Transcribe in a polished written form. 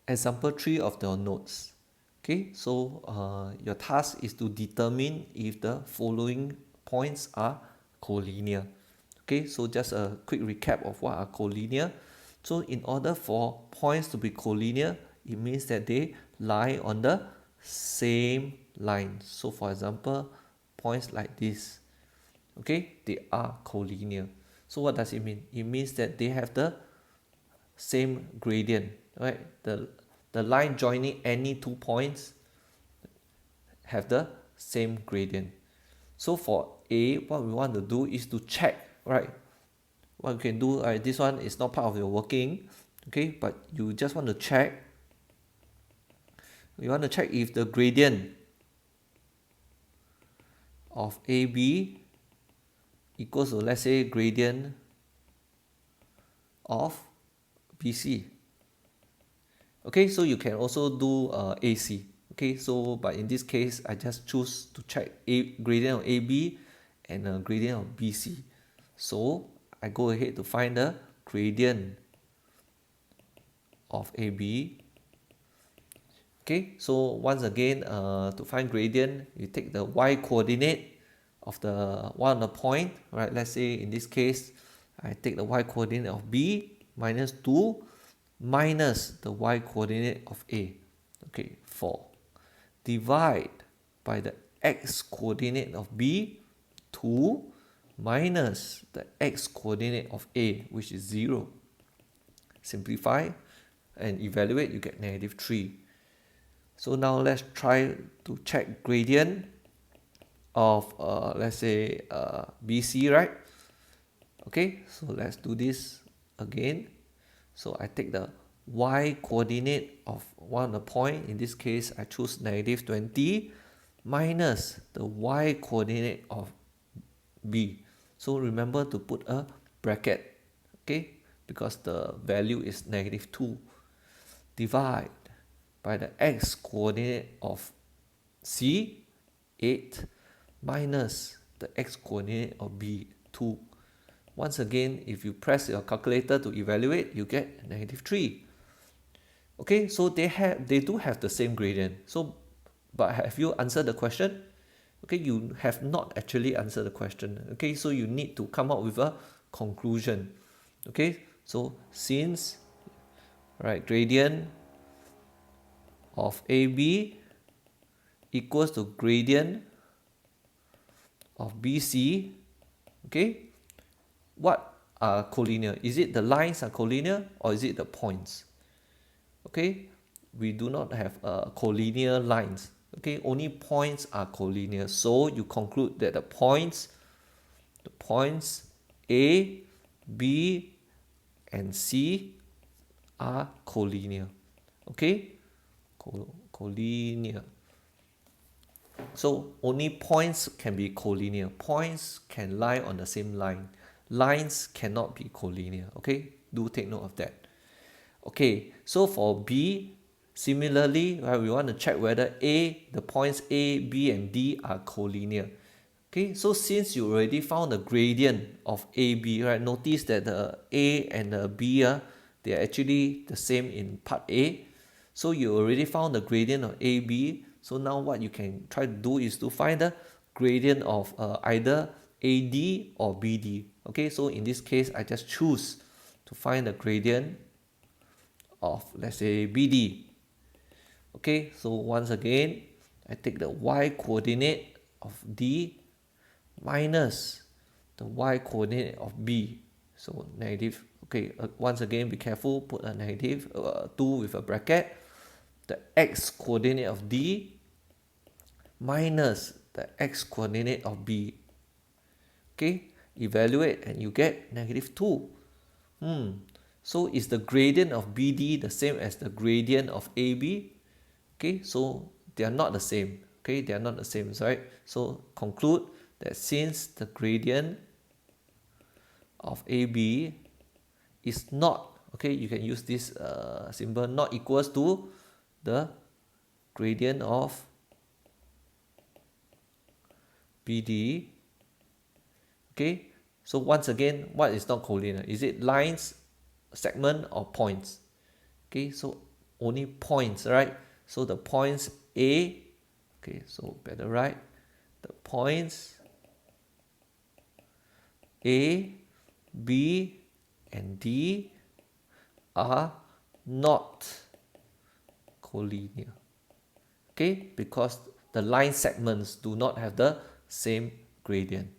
example 3 of your notes. Okay, so your task is to determine if the following points are collinear. Okay, so just a quick recap of what are collinear. So in order for points to be collinear, it means that they lie on the same line. So for example, points like this, okay, they are collinear. So what does it mean? It means that they have the same gradient, right? The line joining any 2 points have the same gradient. So for A, what we want to do is to check, right? What you can do, this one is not part of your working, okay, but you just want to check. You want to check if the gradient of AB equals to, let's say, gradient of BC. Okay, so you can also do AC. Okay, so but in this case, I just choose to check gradient of AB and gradient of BC. So I go ahead to find the gradient of AB. Okay, so once again, to find gradient, you take the y coordinate of the one of the point, right? Let's say in this case, I take the y coordinate of B minus 2 minus the y coordinate of A. Okay, 4. Divide by the x coordinate of B, 2 minus the x coordinate of A, which is 0. Simplify and evaluate, you get negative 3. So now let's try to check gradient of let's say BC, right? Okay, so let's do this again. So I take the y coordinate of one of the point. In this case, I choose negative 20 minus the y coordinate of B. So remember to put a bracket, okay? Because the value is negative 2. Divide by the x coordinate of C, 8, minus the x coordinate of B, 2. Once again, if you press your calculator to evaluate, you get negative 3. Okay, so they do have the same gradient. So, but have you answered the question? Okay, you have not actually answered the question. Okay, so you need to come up with a conclusion. Okay, so since, right, gradient of AB equals to gradient of BC, okay, what are collinear? Is it the lines are collinear or is it the points? Okay, we do not have collinear lines. Okay, only points are collinear. So you conclude that the points A, B, and C are collinear. Okay, collinear. So only points can be collinear. Points can lie on the same line. Lines cannot be collinear. Okay, do take note of that. Okay, so for B, similarly, right, we want to check whether the points A, B, and D are collinear. Okay, so since you already found the gradient of AB, right, notice that the A and the B, they are actually the same in part A. So you already found the gradient of AB. So now what you can try to do is to find the gradient of either AD or BD. Okay, so in this case, I just choose to find the gradient of, let's say, BD. Okay, so once again, I take the y coordinate of D minus the y coordinate of B. So negative, okay, once again, be careful, put a negative 2 with a bracket. The x coordinate of D minus the x coordinate of B. Okay, evaluate and you get negative 2. So is the gradient of BD the same as the gradient of AB? Okay, so they are not the same. Okay, they are not the same, right? So conclude that since the gradient of AB is not, okay, you can use this symbol, not equals to the gradient of BD. Okay, so once again, what is not collinear? Is it lines, segment, or points? Okay, so only points, right? So the points A, okay, so better write the points A, B, and D are not collinear. Okay, because the line segments do not have the same gradient.